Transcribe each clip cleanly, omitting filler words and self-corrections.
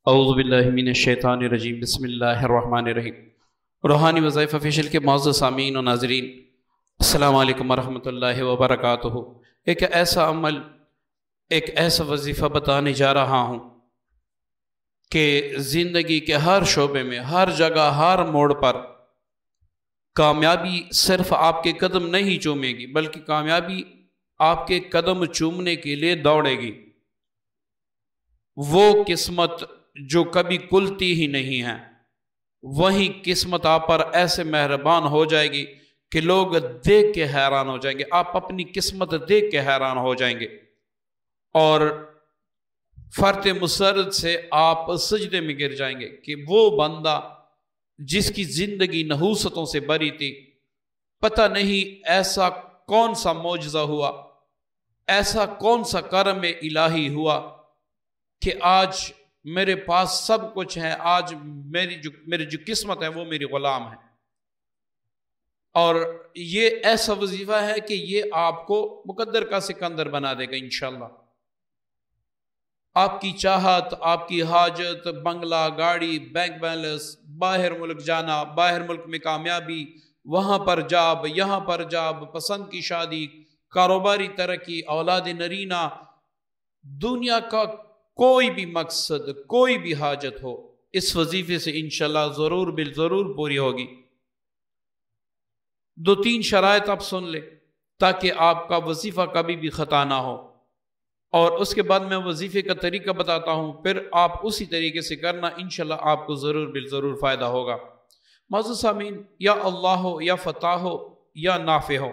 اعوذ باللہ من الشیطان الرجیم بسم اللہ الرحمن الرحیم۔ روحانی وظائف آفیشیل کے معزز سامعین و ناظرین، السلام علیکم ورحمۃ اللہ وبرکاتہ۔ ایک ایسا عمل، ایک ایسا وظیفہ بتانے جا رہا ہوں کہ زندگی کے ہر شعبے میں، ہر جگہ، ہر موڑ پر کامیابی صرف آپ کے قدم نہیں چومے گی، بلکہ کامیابی آپ کے قدم چومنے کے لیے دوڑے گی۔ وہ قسمت جو کبھی کھلتی ہی نہیں ہے، وہی قسمت آپ پر ایسے مہربان ہو جائے گی کہ لوگ دیکھ کے حیران ہو جائیں گے، آپ اپنی قسمت دیکھ کے حیران ہو جائیں گے، اور فرط مسرت سے آپ سجدے میں گر جائیں گے کہ وہ بندہ جس کی زندگی نحوستوں سے بری تھی، پتہ نہیں ایسا کون سا معجزہ ہوا، ایسا کون سا کرم الہی ہوا کہ آج میرے پاس سب کچھ ہے، آج میری جو قسمت ہے وہ میری غلام ہے۔ اور یہ ایسا وظیفہ ہے کہ یہ آپ کو مقدر کا سکندر بنا دے گا انشاءاللہ۔ آپ کی چاہت، آپ کی حاجت، بنگلہ، گاڑی، بینک بیلنس، باہر ملک جانا، باہر ملک میں کامیابی، وہاں پر جاب، یہاں پر جاب، پسند کی شادی، کاروباری ترقی، اولاد نرینہ، دنیا کا کوئی بھی مقصد، کوئی بھی حاجت ہو، اس وظیفے سے انشاءاللہ ضرور بالضرور پوری ہوگی۔ دو تین شرائط آپ سن لیں تاکہ آپ کا وظیفہ کبھی بھی خطا نہ ہو، اور اس کے بعد میں وظیفے کا طریقہ بتاتا ہوں، پھر آپ اسی طریقے سے کرنا، انشاءاللہ آپ کو ضرور بالضرور فائدہ ہوگا۔ معزز سامعین، یا اللہ ہو، یا فتح ہو، یا نافع ہو،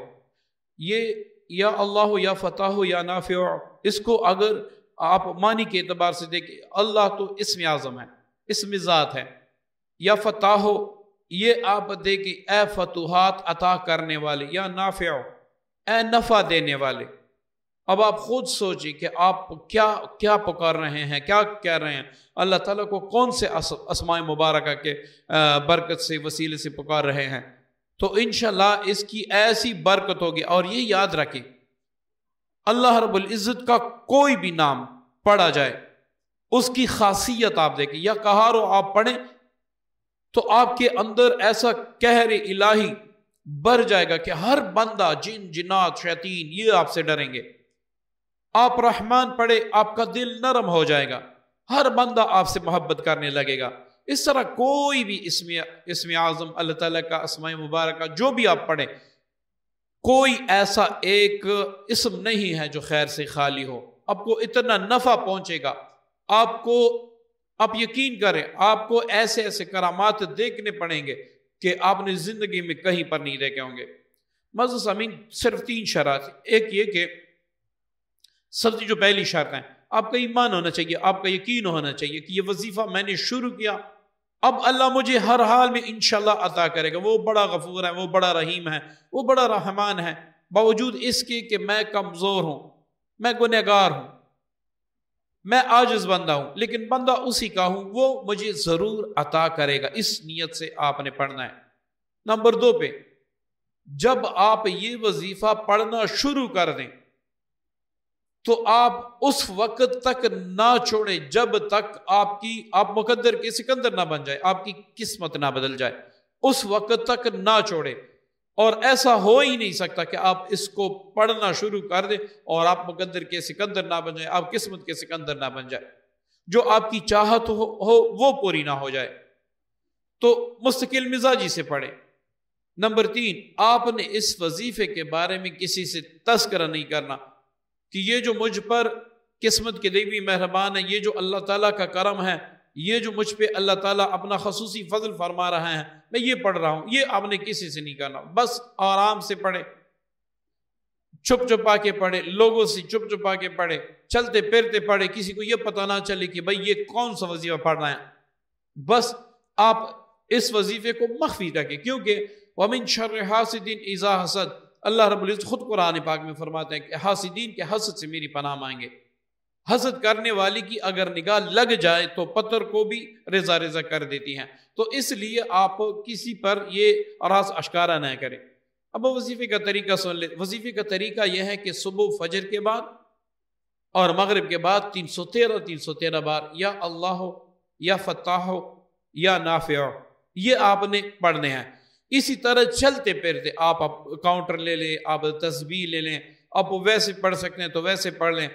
یہ یا اللہ ہو، یا فتح ہو، یا نافع ہو، اس کو اگر آپ معنی کے اعتبار سے دیکھیں، اللہ تو اسم اعظم ہے، اسم ذات ہے۔ یا فتح ہو، یہ آپ دیکھیں اے فتوحات عطا کرنے والے، یا نافع ہو، اے نفع دینے والے۔ اب آپ خود سوچیں کہ آپ کیا پکار رہے ہیں، کیا کہہ رہے ہیں، اللہ تعالیٰ کو کون سے اسماء مبارکہ کے برکت سے، وسیلے سے پکار رہے ہیں، تو انشاءاللہ اس کی ایسی برکت ہوگی۔ اور یہ یاد رکھیں، اللہ رب العزت کا کوئی بھی نام پڑھا جائے، اس کی خاصیت آپ دیکھیں، یا قہارو آپ پڑھیں تو آپ کے اندر ایسا قہر الہی بڑھ جائے گا کہ ہر بندہ، جن، جنات، شیاطین، یہ آپ سے ڈریں گے۔ آپ رحمان پڑھے، آپ کا دل نرم ہو جائے گا، ہر بندہ آپ سے محبت کرنے لگے گا۔ اس طرح کوئی بھی اسم اعظم اللہ تعالیٰ کا، اسماء مبارکہ جو بھی آپ پڑھیں، کوئی ایسا ایک اسم نہیں ہے جو خیر سے خالی ہو، آپ کو اتنا نفع پہنچے گا، آپ یقین کریں، آپ کو ایسے ایسے کرامات دیکھنے پڑیں گے کہ آپ نے زندگی میں کہیں پر نہیں دیکھے ہوں گے۔ معزز سامعین، صرف 3 شرائط، ایک یہ کہ سب سے جو پہلی شرط ہے، آپ کا ایمان ہونا چاہیے، آپ کا یقین ہونا چاہیے کہ یہ وظیفہ میں نے شروع کیا، اب اللہ مجھے ہر حال میں انشاءاللہ عطا کرے گا۔ وہ بڑا غفور ہے، وہ بڑا رحیم ہے، وہ بڑا رحمان ہے، باوجود اس کے کہ میں کمزور ہوں، میں گنہگار ہوں، میں عاجز بندہ ہوں، لیکن بندہ اسی کا ہوں، وہ مجھے ضرور عطا کرے گا۔ اس نیت سے آپ نے پڑھنا ہے۔ نمبر 2 پہ، جب آپ یہ وظیفہ پڑھنا شروع کر دیں تو آپ اس وقت تک نہ چھوڑیں جب تک آپ مقدر کے سکندر نہ بن جائے، آپ کی قسمت نہ بدل جائے، اس وقت تک نہ چھوڑیں۔ اور ایسا ہو ہی نہیں سکتا کہ آپ اس کو پڑھنا شروع کر دیں اور آپ مقدر کے سکندر نہ بن جائے، آپ قسمت کے سکندر نہ بن جائے، جو آپ کی چاہت ہو وہ پوری نہ ہو جائے۔ تو مستقل مزاجی سے پڑھیں۔ نمبر 3، آپ نے اس وظیفے کے بارے میں کسی سے تذکرہ نہیں کرنا کہ یہ جو مجھ پر قسمت کے دیوی مہربان ہے، یہ جو اللہ تعالیٰ کا کرم ہے، یہ جو مجھ پہ اللہ تعالیٰ اپنا خصوصی فضل فرما رہا ہے، میں یہ پڑھ رہا ہوں، یہ آپ نے کسی سے نہیں کرنا۔ بس آرام سے پڑھے، چھپ چھپا کے پڑھے، لوگوں سے چھپ چھپا کے پڑھے، چلتے پھرتے پڑھے، کسی کو یہ پتہ نہ چلے کہ بھئی یہ کون سا وظیفہ پڑھ رہا ہے۔ بس آپ اس وظیفے کو مخفی رکھیں، کیونکہ وَمِن شَرِّ حَاسِدٍ إِذَا حَسَدَ، اللہ رب العزت خود قرآن پاک میں فرماتے ہیں کہ حاسدین کے حسد سے میری پناہ مانگے۔ حسد کرنے والی کی اگر نگاہ لگ جائے تو پتھر کو بھی ریزہ ریزہ کر دیتی ہیں، تو اس لیے آپ کسی پر یہ راز اشکارا نہ کریں۔ اب وظیفے کا طریقہ سن لیں۔ وظیفے کا طریقہ یہ ہے کہ صبح فجر کے بعد اور مغرب کے بعد 313 بار یا اللہ ہو یا فتاح یا نافع، یہ آپ نے پڑھنے ہیں۔ اسی طرح چلتے پھرتے آپ کاؤنٹر لے لیں، آپ تسبیح لے لیں، آپ ویسے پڑھ سکتے ہیں تو ویسے پڑھ لیں،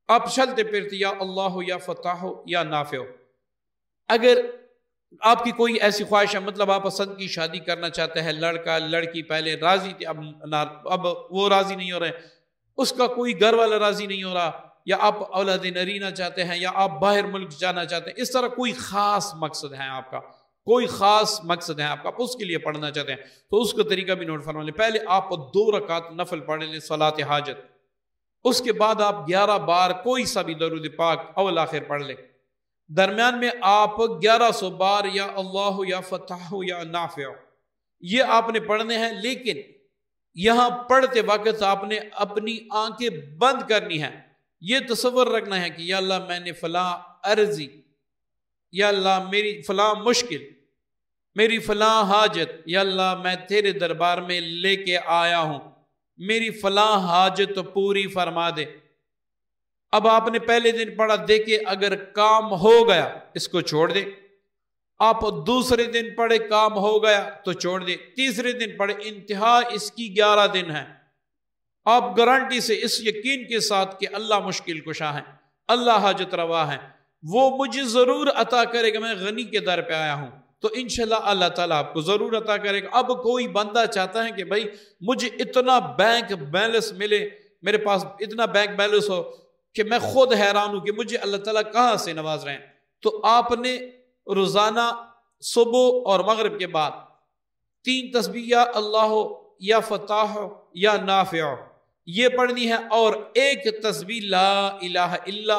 آپ چلتے پھرتے یا اللہ یا فتاح یا نافع۔ اگر آپ کی کوئی ایسی خواہش ہے، مطلب آپ پسند کی شادی کرنا چاہتے ہیں، لڑکا لڑکی پہلے راضی تھے، اب وہ راضی نہیں ہو رہے، اس کا کوئی گھر والا راضی نہیں ہو رہا، یا آپ اولاد نرینہ چاہتے ہیں، یا آپ باہر ملک جانا چاہتے ہیں، اس طرح کوئی خاص مقصد ہے آپ کا، کوئی خاص مقصد ہے آپ کا، اس کے لیے پڑھنا چاہتے ہیں تو اس کا طریقہ بھی نوٹ فرما لیں۔ پہلے آپ 2 رکعت نفل پڑھ لیں صلاۃ حاجت، اس کے بعد آپ 11 بار کوئی سا بھی درود پاک اول آخر پڑھ لیں، درمیان میں آپ 1100 بار یا اللہ یا فتح یا نافع یہ آپ نے پڑھنے ہیں۔ لیکن یہاں پڑھتے وقت آپ نے اپنی آنکھیں بند کرنی ہے، یہ تصور رکھنا ہے کہ یا اللہ میں نے فلاں عرضی، یا اللہ میری فلاں مشکل، میری فلاں حاجت، یا اللہ میں تیرے دربار میں لے کے آیا ہوں، میری فلاں حاجت پوری فرما دے۔ اب آپ نے پہلے دن پڑھا، دیکھے اگر کام ہو گیا اس کو چھوڑ دے، آپ دوسرے دن پڑھے کام ہو گیا تو چھوڑ دے، تیسرے دن پڑھے انتہا اس کی 11 دن ہے، آپ گارنٹی سے اس یقین کے ساتھ کہ اللہ مشکل کشا ہے، اللہ حاجت روا ہے، وہ مجھے ضرور عطا کرے گا، میں غنی کے در پہ آیا ہوں تو انشاءاللہ اللہ تعالیٰ آپ کو ضرور عطا کرے گا۔ اب کوئی بندہ چاہتا ہے کہ بھائی مجھے اتنا بینک بیلنس ملے، میرے پاس اتنا بینک بیلنس ہو کہ میں خود حیران ہوں کہ مجھے اللہ تعالیٰ کہاں سے نواز رہے ہیں، تو آپ نے روزانہ صبح اور مغرب کے بعد 3 تسبیح یا اللہ یا فتح یا نافع یہ پڑھنی ہے، اور 1 تسبیح لا الہ الا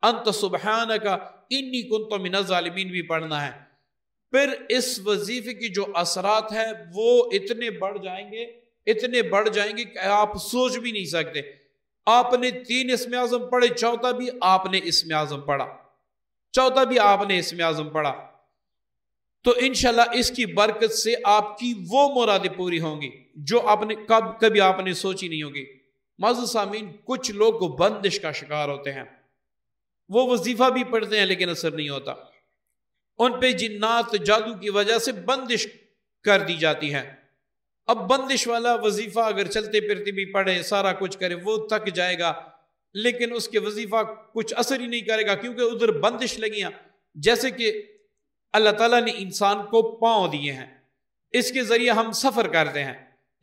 انت سبحانک انی کنت من الظالمین بھی پڑھنا ہے۔ پھر اس وظیفے کی جو اثرات ہیں وہ اتنے بڑھ جائیں گے کہ آپ سوچ بھی نہیں سکتے۔ آپ نے 3 اسم اعظم پڑھے، چوتھا بھی آپ نے اسم اعظم پڑھا، تو انشاءاللہ اس کی برکت سے آپ کی وہ مرادیں پوری ہوں گی جو آپ نے کبھی آپ نے سوچی نہیں ہوگی۔ معزز سامعین، کچھ لوگ بندش کا شکار ہوتے ہیں، وہ وظیفہ بھی پڑھتے ہیں لیکن اثر نہیں ہوتا، ان پہ جنات جادو کی وجہ سے بندش کر دی جاتی ہے۔ اب بندش والا وظیفہ اگر چلتے پھرتے بھی پڑھے، سارا کچھ کرے، وہ تک جائے گا لیکن اس کے وظیفہ کچھ اثر ہی نہیں کرے گا، کیونکہ ادھر بندش لگیاں۔ جیسے کہ اللہ تعالیٰ نے انسان کو پاؤں دیے ہیں، اس کے ذریعے ہم سفر کرتے ہیں،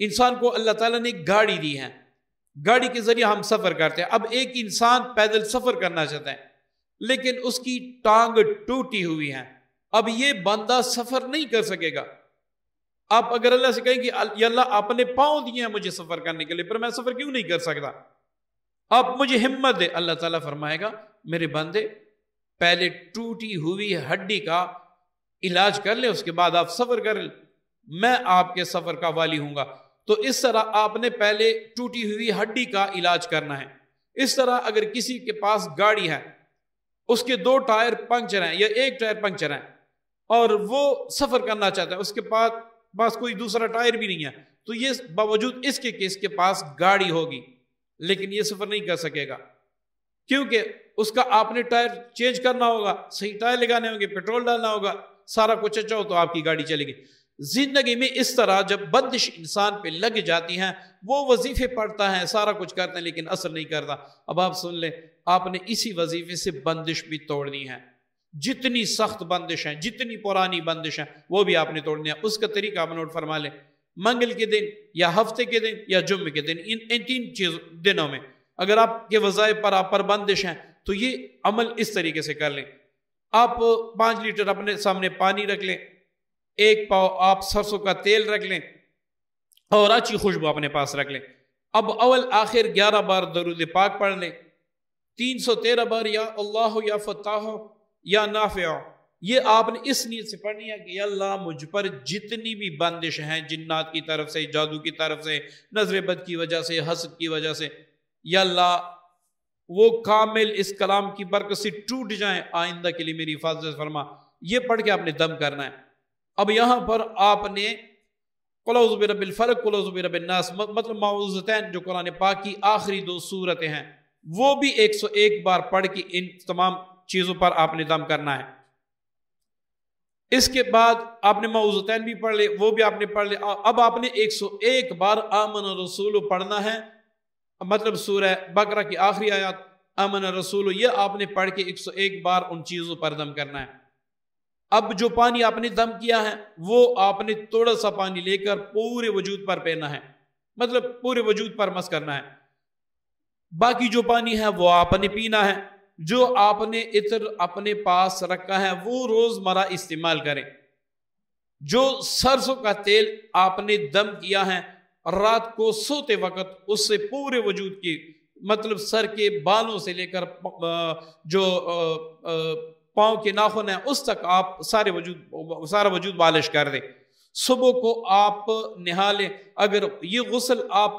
انسان کو اللہ تعالیٰ نے گاڑی دی ہے، گاڑی کے ذریعے ہم سفر کرتے ہیں۔ اب ایک انسان پیدل سفر کرنا چاہتا ہے لیکن اس کی ٹانگ ٹوٹی ہوئی ہے، اب یہ بندہ سفر نہیں کر سکے گا۔ آپ اگر اللہ سے کہیں کہ یا اللہ آپ نے پاؤں دیے ہیں مجھے سفر کرنے کے لیے، پر میں سفر کیوں نہیں کر سکتا، آپ مجھے ہمت دے، اللہ تعالیٰ فرمائے گا میرے بندے پہلے ٹوٹی ہوئی ہڈی کا علاج کر لیں، اس کے بعد آپ سفر کر لیں، میں آپ کے سفر کا والی ہوں گا۔ تو اس طرح آپ نے پہلے ٹوٹی ہوئی ہڈی کا علاج کرنا ہے۔ اس طرح اگر کسی کے پاس گاڑی ہے، اس کے 2 ٹائر پنکچر ہیں یا 1 ٹائر پنکچر ہے اور وہ سفر کرنا چاہتا ہے، اس کے پاس کوئی دوسرا ٹائر بھی نہیں ہے، تو یہ باوجود اس کے کہ اس کے پاس گاڑی ہوگی لیکن یہ سفر نہیں کر سکے گا، کیونکہ اس کا آپ نے ٹائر چینج کرنا ہوگا، صحیح ٹائر لگانے ہوں گے، پیٹرول ڈالنا ہوگا، سارا کچھ اچھا ہو تو آپ کی گاڑی چلے گی۔ زندگی میں اس طرح جب بندش انسان پہ لگ جاتی ہیں، وہ وظیفے پڑھتا ہے، سارا کچھ کرتا ہے لیکن اثر نہیں کرتا۔ اب آپ سن لیں، آپ نے اسی وظیفے سے بندش بھی توڑنی ہے، جتنی سخت بندش ہیں، جتنی پرانی بندش ہیں وہ بھی آپ نے توڑنی ہے۔ اس کا طریقہ آپ نوٹ فرما لیں، منگل کے دن یا ہفتے کے دن یا جمعے کے دن، ان 3 دنوں میں اگر آپ کے وظائف پر آپ پر بندش ہیں تو یہ عمل اس طریقے سے کر لیں۔ آپ 5 لیٹر اپنے سامنے پانی رکھ لیں، 1 پاؤ آپ سرسوں کا تیل رکھ لیں اور اچھی خوشبو اپنے پاس رکھ لیں۔ اب اول آخر 11 بار درود پاک پڑھ لیں، 313 بار یا اللہ یا فتح یا نافع، یہ آپ نے اس نیت سے پڑھنی ہے کہ یا اللہ مجھ پر جتنی بھی بندش ہیں، جنات کی طرف سے، جادو کی طرف سے، نظر بد کی وجہ سے، حسد کی وجہ سے، یا اللہ وہ کامل اس کلام کی برکت سے ٹوٹ جائیں، آئندہ کے لیے میری حفاظت فرما۔ یہ پڑھ کے آپ نے دم کرنا ہے۔ اب یہاں پر آپ نے قل اعوذ برب الفلق، قل اعوذ برب الناس، مطلب معوذتین جو قرآن پاک کی آخری 2 سورتیں ہیں، وہ بھی 101 بار پڑھ کے ان تمام چیزوں پر آپ نے دم کرنا ہے۔ اس کے بعد آپ نے معوذتین بھی پڑھ لے، وہ بھی آپ نے پڑھ لے. اب آپ نے 101 بار آمن الرسول پڑھنا ہے، مطلب سورہ بقرہ کی آخری آیات آمن الرسول، یہ آپ نے پڑھ کے 101 بار ان چیزوں پر دم کرنا ہے. اب جو پانی آپ نے دم کیا ہے وہ آپ نے تھوڑا سا پانی لے کر پورے وجود پر پینا ہے، مطلب پورے وجود پر مس کرنا ہے. باقی جو پانی ہے وہ آپ نے پینا ہے. جو آپ نے عطر اپنے پاس رکھا ہے وہ روزمرہ استعمال کریں. جو سرسوں کا تیل آپ نے دم کیا ہے رات کو سوتے وقت، اس سے پورے وجود کی، مطلب سر کے بالوں سے لے کر جو پاؤں کے ناخن ہیں اس تک آپ سارا وجود بالش کر دیں. صبح کو آپ نہا لیں. اگر یہ غسل آپ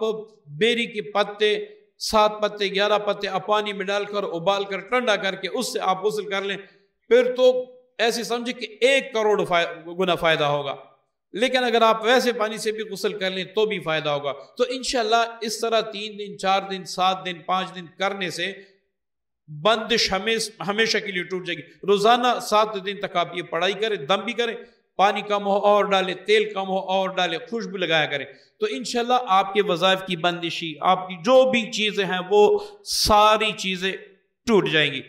بیری کے پتے 7 پتے 11 پتے آپ پانی میں ڈال کر ابال کر ٹھنڈا کر کے اس سے آپ غسل کر لیں، پھر تو ایسے سمجھے کہ 1 کروڑ گنا فائدہ ہوگا. لیکن اگر آپ ویسے پانی سے بھی غسل کر لیں تو بھی فائدہ ہوگا. تو انشاءاللہ اس طرح 3 دن 4 دن 7 دن 5 دن کرنے سے بندش ہمیشہ کے لیے ٹوٹ جائے گی. روزانہ 7 دن تک آپ یہ پڑھائی کریں، دم بھی کریں، پانی کم ہو اور ڈالے، تیل کم ہو اور ڈالے، خوشبو لگایا کریں، تو انشاءاللہ آپ کے وظائف کی بندشی، آپ کی جو بھی چیزیں ہیں وہ ساری چیزیں ٹوٹ جائیں گی.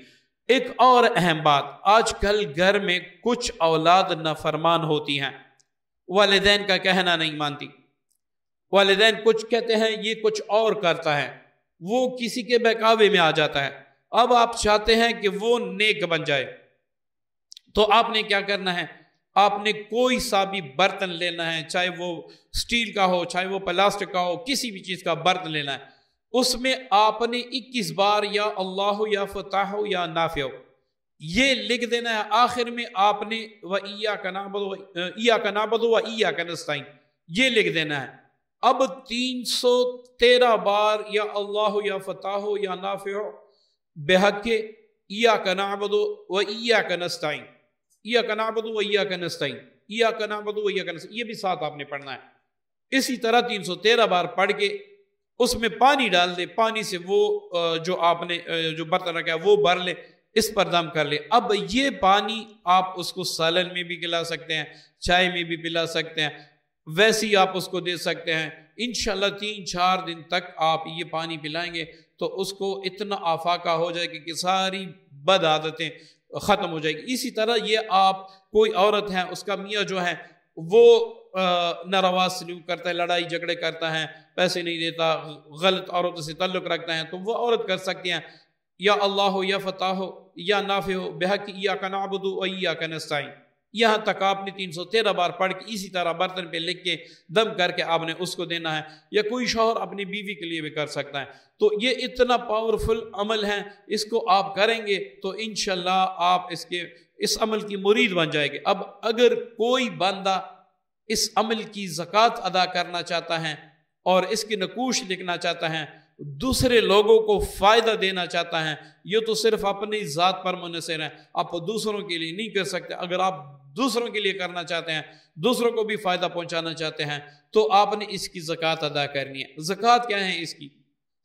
ایک اور اہم بات، آج کل گھر میں کچھ اولاد نافرمان ہوتی ہیں، والدین کا کہنا نہیں مانتی. والدین کچھ کہتے ہیں، یہ کچھ اور کرتا ہے، وہ کسی کے بہکاوے میں آ جاتا ہے. اب آپ چاہتے ہیں کہ وہ نیک بن جائے، تو آپ نے کیا کرنا ہے؟ آپ نے کوئی سا بھی برتن لینا ہے، چاہے وہ سٹیل کا ہو، چاہے وہ پلاسٹک کا ہو، کسی بھی چیز کا برتن لینا ہے. اس میں آپ نے 21 بار یا اللہ یا فتح یا نافع یہ لکھ دینا ہے. آخر میں آپ نے وَإِيَّاكَ نَعْبُدُ وَإِيَّاكَ نَسْتَعِينُ یہ لکھ دینا ہے. اب 313 بار یا اللہ یا فتح یا نافع بحق إِيَّاكَ نَعْبُدُ وَإِيَّاكَ نَسْتَعِينُ، إِيَّاكَ نَعْبُدُ وَإِيَّاكَ نَسْتَعِينُ، إِيَّاكَ نَعْبُدُ وَإِيَّاكَ نَسْتَعِينُ، یہ بھی 7 آپ نے پڑھنا ہے. اسی طرح 313 بار پڑھ کے اس میں پانی ڈال دے، پانی سے وہ جو آپ نے جو برتن رکھا ہے وہ بھر لے، اس پر دم کر لے. اب یہ پانی آپ اس کو سالن میں بھی پلا سکتے ہیں، چائے میں بھی پلا سکتے ہیں، ویسے ہی آپ اس کو دے سکتے ہیں. انشاءاللہ 3-4 دن تک آپ یہ پانی پلائیں گے تو اس کو اتنا آفاقہ ہو جائے گا کہ ساری بد عادتیں ختم ہو جائے گی. اسی طرح یہ آپ کوئی عورت ہے، اس کا میاں جو ہے وہ ناروا سلوک کرتا ہے، لڑائی جھگڑے کرتا ہے، پیسے نہیں دیتا، غلط عورتوں سے تعلق رکھتا ہے، تو وہ عورت کر سکتی ہیں یا اللہ ہو یا فتح ہو یا نافع ہو بحق ایاک نعبد و ایاک نستعین. یہاں تک آپ نے 313 بار پڑھ کے اسی طرح برتن پہ لکھ کے دم کر کے آپ نے اس کو دینا ہے. یا کوئی شوہر اپنی بیوی کے لیے بھی کر سکتا ہے. تو یہ اتنا پاورفل عمل ہے، اس کو آپ کریں گے تو انشاءاللہ آپ اس عمل کی مرید بن جائے گے. اب اگر کوئی بندہ اس عمل کی زکوٰۃ ادا کرنا چاہتا ہے اور اس کی نقوش لکھنا چاہتا ہے، دوسرے لوگوں کو فائدہ دینا چاہتا ہے، یہ تو صرف اپنی ذات پر منحصر ہے، آپ دوسروں کے لیے نہیں کر سکتے. اگر آپ دوسروں کے لیے کرنا چاہتے ہیں، دوسروں کو بھی فائدہ پہنچانا چاہتے ہیں، تو آپ نے اس کی زکوٰۃ ادا کرنی ہے. زکوٰۃ کیا ہے اس کی؟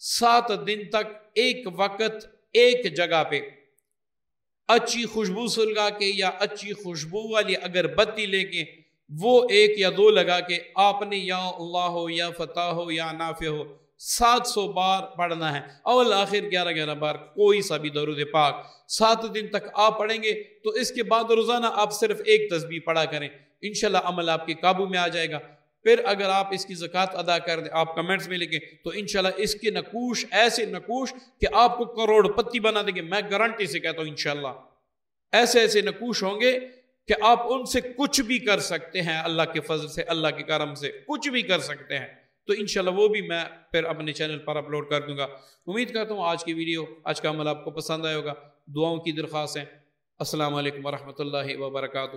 7 دن تک ایک وقت ایک جگہ پہ اچھی خوشبو سلگا کے یا اچھی خوشبو والی اگر بتی لے کے وہ 1 یا 2 لگا کے آپ نے یا اللہ ہو یا فتح ہو یا نافع ہو 700 بار پڑھنا ہے. اول آخر 11 بار کوئی سا بھی درود پاک 7 دن تک آپ پڑھیں گے تو اس کے بعد روزانہ آپ صرف 1 تسبیح پڑھا کریں. انشاءاللہ عمل آپ کے قابو میں آ جائے گا. پھر اگر آپ اس کی زکوٰۃ ادا کر دیں، آپ کمنٹس میں لکھیں، تو انشاءاللہ اس کے نقوش ایسے نقوش کہ آپ کو کروڑ پتی بنا دیں گے. میں گارنٹی سے کہتا ہوں انشاءاللہ ایسے نقوش ہوں گے کہ آپ ان سے کچھ بھی کر سکتے ہیں. اللہ کے فضل سے، اللہ کے کرم سے کچھ بھی کر سکتے ہیں. تو انشاءاللہ وہ بھی میں پھر اپنے چینل پر اپلوڈ کر دوں گا. امید کرتا ہوں آج کی ویڈیو، آج کا عمل آپ کو پسند آئے ہوگا. دعاؤں کی درخواست ہے. السلام علیکم ورحمۃ اللہ وبرکاتہ.